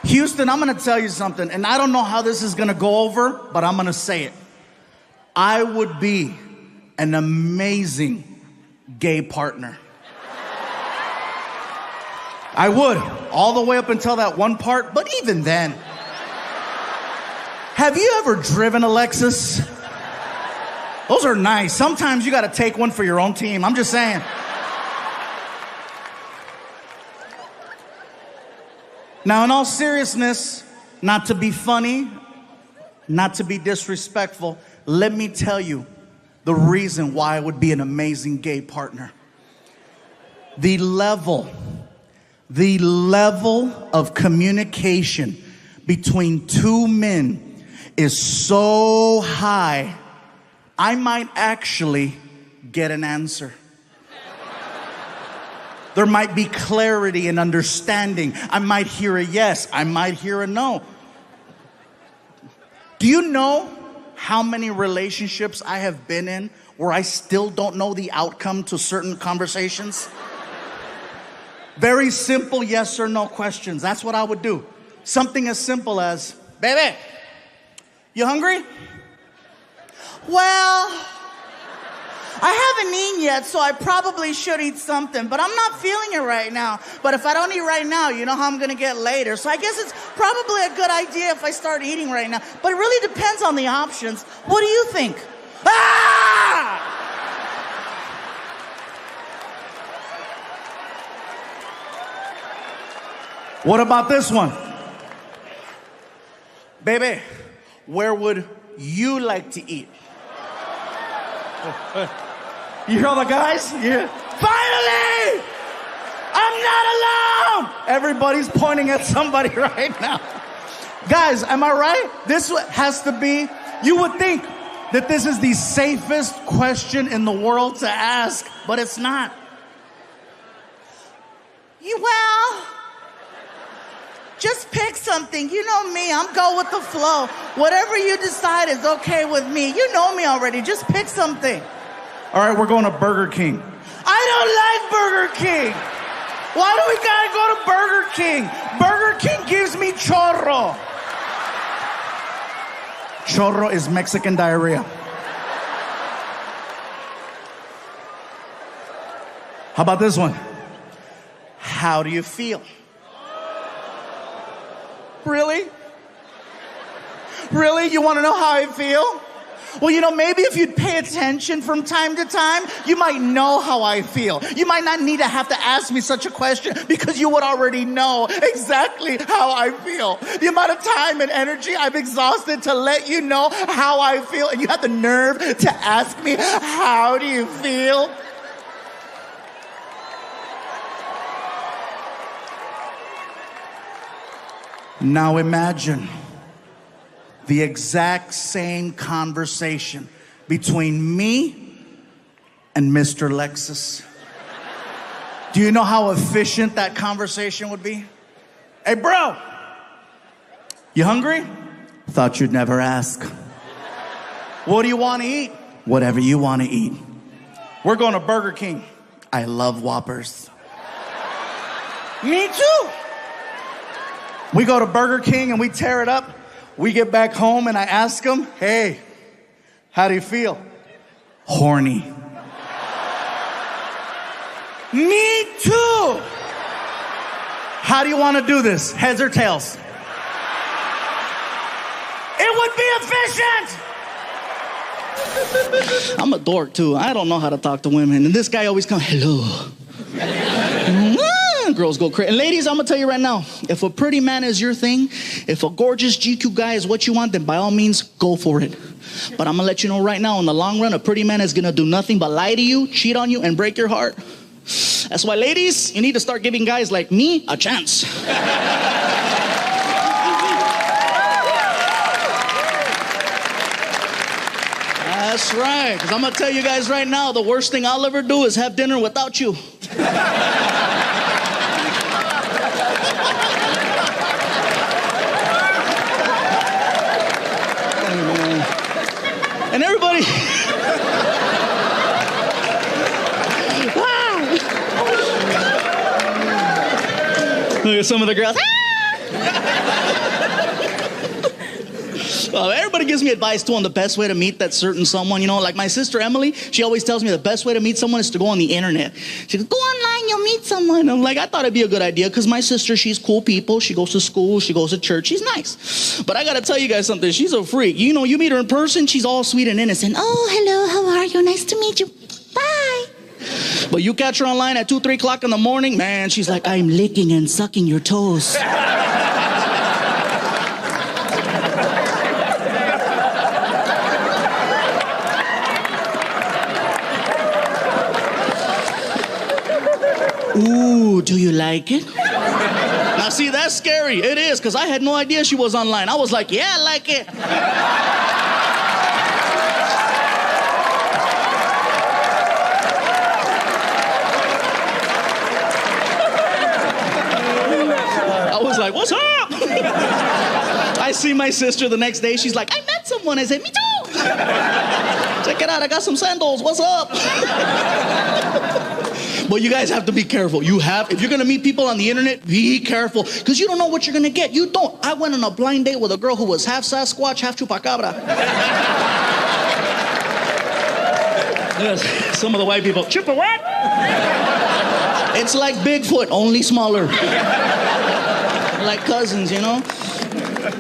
Houston, I'm going to tell you something, and I don't know how this is going to go over, but I'm going to say it. I would be an amazing gay partner. I would, all the way up until that one part, but even then. Have you ever driven a Lexus? Those are nice. Sometimes you got to take one for your own team. I'm just saying. Now, in all seriousness, not to be funny, not to be disrespectful, let me tell you the reason why I would be an amazing gay partner. The level of communication between two men is so high, I might actually get an answer. There might be clarity and understanding. I might hear a yes. I might hear a no. Do you know how many relationships I have been in where I still don't know the outcome to certain conversations? Very simple yes or no questions. That's what I would do. Something as simple as, baby, you hungry? Well, I haven't eaten yet, so I probably should eat something, but I'm not feeling it right now. But if I don't eat right now, you know how I'm gonna get later. So I guess it's probably a good idea if I start eating right now. But it really depends on the options. What do you think? Ah! What about this one? Baby, where would you like to eat? You hear all the guys? Yeah. Finally! I'm not alone! Everybody's pointing at somebody right now. Guys, am I right? This has to be, you would think that this is the safest question in the world to ask, but it's not. Well, just pick something. You know me, I'm go with the flow. Whatever you decide is okay with me. You know me already, just pick something. All right, we're going to Burger King. I don't like Burger King. Why do we gotta go to Burger King? Burger King gives me chorro. Chorro is Mexican diarrhea. How about this one? How do you feel? Really? Really? You want to know how I feel? Well, you know, maybe if you'd pay attention from time to time, you might know how I feel. You might not need to have to ask me such a question because you would already know exactly how I feel. The amount of time and energy I've exhausted to let you know how I feel, and you have the nerve to ask me, how do you feel? Now imagine the exact same conversation between me and Mr. Lexus. Do you know how efficient that conversation would be? Hey, bro, you hungry? Thought you'd never ask. What do you want to eat? Whatever you want to eat. We're going to Burger King. I love Whoppers. Me too. We go to Burger King and we tear it up. We get back home and I ask him, hey, how do you feel? Horny. Me too. How do you want to do this? Heads or tails? It would be efficient. I'm a dork too. I don't know how to talk to women. And this guy always comes, hello. Girls go crazy. And ladies, I'm gonna tell you right now, if a pretty man is your thing, if a gorgeous GQ guy is what you want, then by all means, go for it. But I'm gonna let you know right now, in the long run, a pretty man is gonna do nothing but lie to you, cheat on you, and break your heart. That's why, ladies, you need to start giving guys like me a chance. That's right, because I'm gonna tell you guys right now, the worst thing I'll ever do is have dinner without you. And everybody, look at some of the girls. Everybody gives me advice too on the best way to meet that certain someone. You know, like my sister Emily, she always tells me the best way to meet someone is to go on the internet. She goes, go online, you'll meet someone. I'm like, I thought it'd be a good idea because my sister, she's cool people. She goes to school, she goes to church, she's nice. But I gotta tell you guys something, she's a freak. You know, you meet her in person, she's all sweet and innocent. Oh, hello, how are you? Nice to meet you. Bye. But you catch her online at 2, 3 o'clock in the morning, man, she's like, I'm licking and sucking your toes. Ooh, do you like it? Now, see, that's scary. It is, because I had no idea she was online. I was like, yeah, I like it. I was like, what's up? I see my sister the next day. She's like, I met someone. I said, me too. Check it out. I got some sandals. What's up? But you guys have to be careful. If you're gonna meet people on the internet, be careful, because you don't know what you're gonna get. You don't. I went on a blind date with a girl who was half Sasquatch, half Chupacabra. Yes, some of the white people, Chupa what? It's like Bigfoot, only smaller. Like cousins, you know?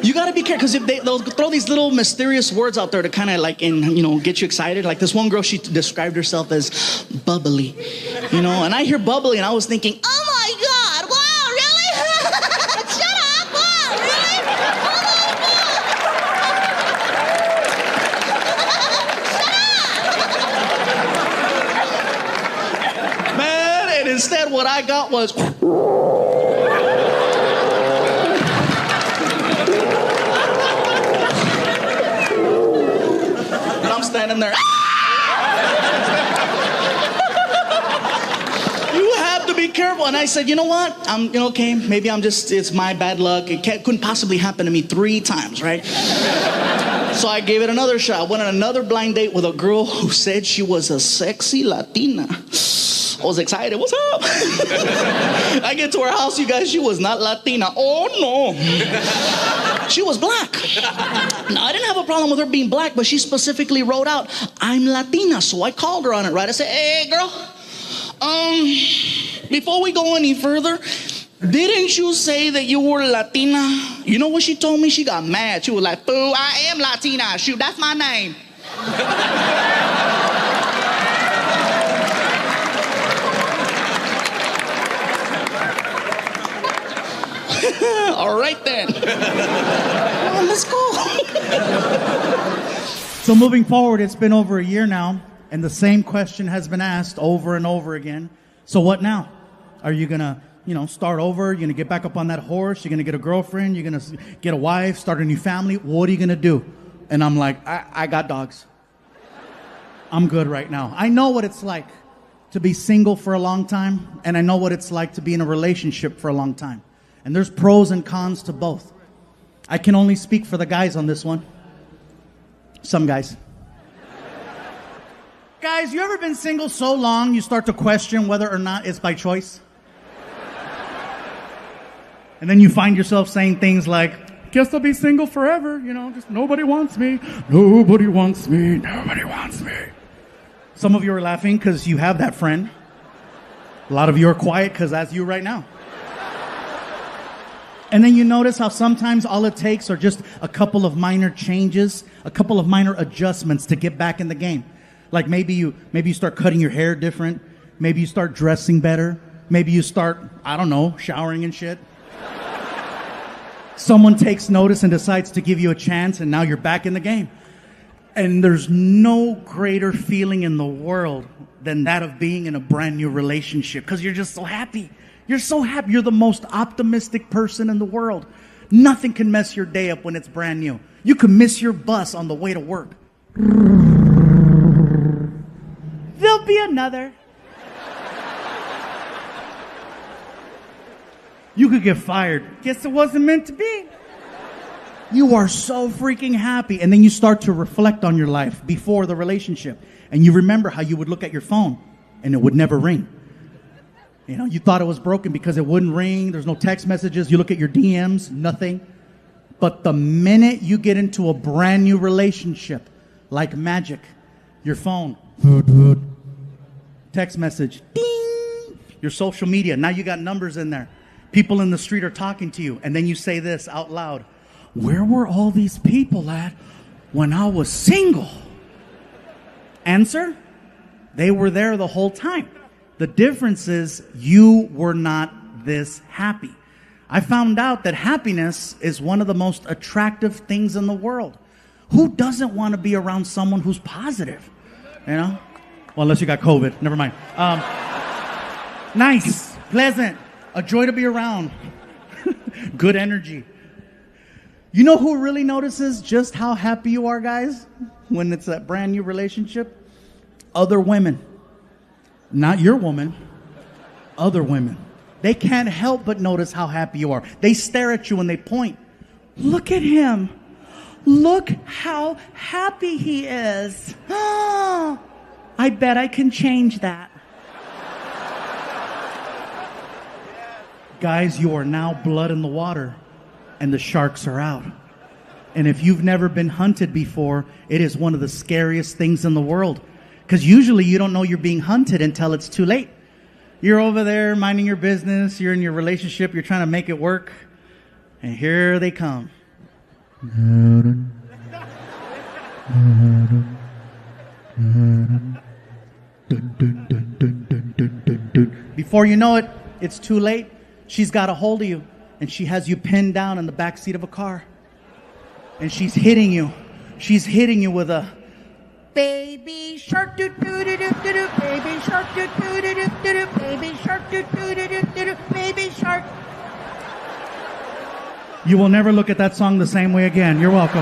You gotta be careful, because they'll throw these little mysterious words out there to kind of like, get you excited. Like this one girl, she described herself as bubbly, you know? And I hear bubbly and I was thinking, oh my God, wow, really? Shut up, wow, really? Shut up! Man, and instead what I got was... standing there. You have to be careful. And I said, you know what? Okay, maybe it's my bad luck. Couldn't possibly happen to me 3 times, right? So I gave it another shot. I went on another blind date with a girl who said she was a sexy Latina. I was excited. What's up? I get to her house, you guys. She was not Latina. Oh, no. She was black. Now, I didn't have a problem with her being black, but she specifically wrote out, I'm Latina. So I called her on it, right? I said, hey, girl, before we go any further, didn't you say that you were Latina? You know what she told me? She got mad. She was like, boo, I am Latina. Shoot, that's my name. All right then. Well, let's go. So moving forward, it's been over a year now, and the same question has been asked over and over again. So what now? Are you gonna, start over? You're gonna get back up on that horse? You're gonna get a girlfriend? You're gonna get a wife? Start a new family? What are you gonna do? And I'm like, I got dogs. I'm good right now. I know what it's like to be single for a long time, and I know what it's like to be in a relationship for a long time. And there's pros and cons to both. I can only speak for the guys on this one. Some guys. Guys, you ever been single so long you start to question whether or not it's by choice? And then you find yourself saying things like, guess I'll be single forever, just nobody wants me. Nobody wants me. Nobody wants me. Some of you are laughing because you have that friend. A lot of you are quiet because that's you right now. And then you notice how sometimes all it takes are just a couple of minor changes, a couple of minor adjustments to get back in the game. Like maybe you start cutting your hair different. Maybe you start dressing better. Maybe you start, showering and shit. Someone takes notice and decides to give you a chance, and now you're back in the game. And there's no greater feeling in the world than that of being in a brand new relationship, because you're just so happy. You're so happy. You're the most optimistic person in the world. Nothing can mess your day up when it's brand new. You can miss your bus on the way to work. There'll be another. You could get fired. Guess it wasn't meant to be. You are so freaking happy. And then you start to reflect on your life before the relationship. And you remember how you would look at your phone and it would never ring. You know, you thought it was broken because it wouldn't ring. There's no text messages. You look at your DMs, nothing. But the minute you get into a brand new relationship, like magic, your phone, text message, ding, your social media. Now you got numbers in there. People in the street are talking to you. And then you say this out loud. Where were all these people at when I was single? Answer, they were there the whole time. The difference is you were not this happy. I found out that happiness is one of the most attractive things in the world. Who doesn't want to be around someone who's positive? You know? Well, unless you got COVID. Never mind. Nice, pleasant, a joy to be around. Good energy. You know who really notices just how happy you are, guys, when it's that brand new relationship? Other women. Not your woman. Other women. They can't help but notice how happy you are. They stare at you and they point. Look at him. Look how happy he is. Oh, I bet I can change that. Guys, you are now blood in the water and the sharks are out. And if you've never been hunted before, it is one of the scariest things in the world. Because usually you don't know you're being hunted until it's too late. You're over there minding your business. You're in your relationship. You're trying to make it work. And here they come. Before you know it, it's too late. She's got a hold of you. And she has you pinned down in the back seat of a car. And she's hitting you. She's hitting you with a baby shark doo doo doo doo doo doo, baby shark doo doo doo doo doo doo, baby shark doo doo doo doo doo doo, baby shark. You will never look at that song the same way again. You're welcome.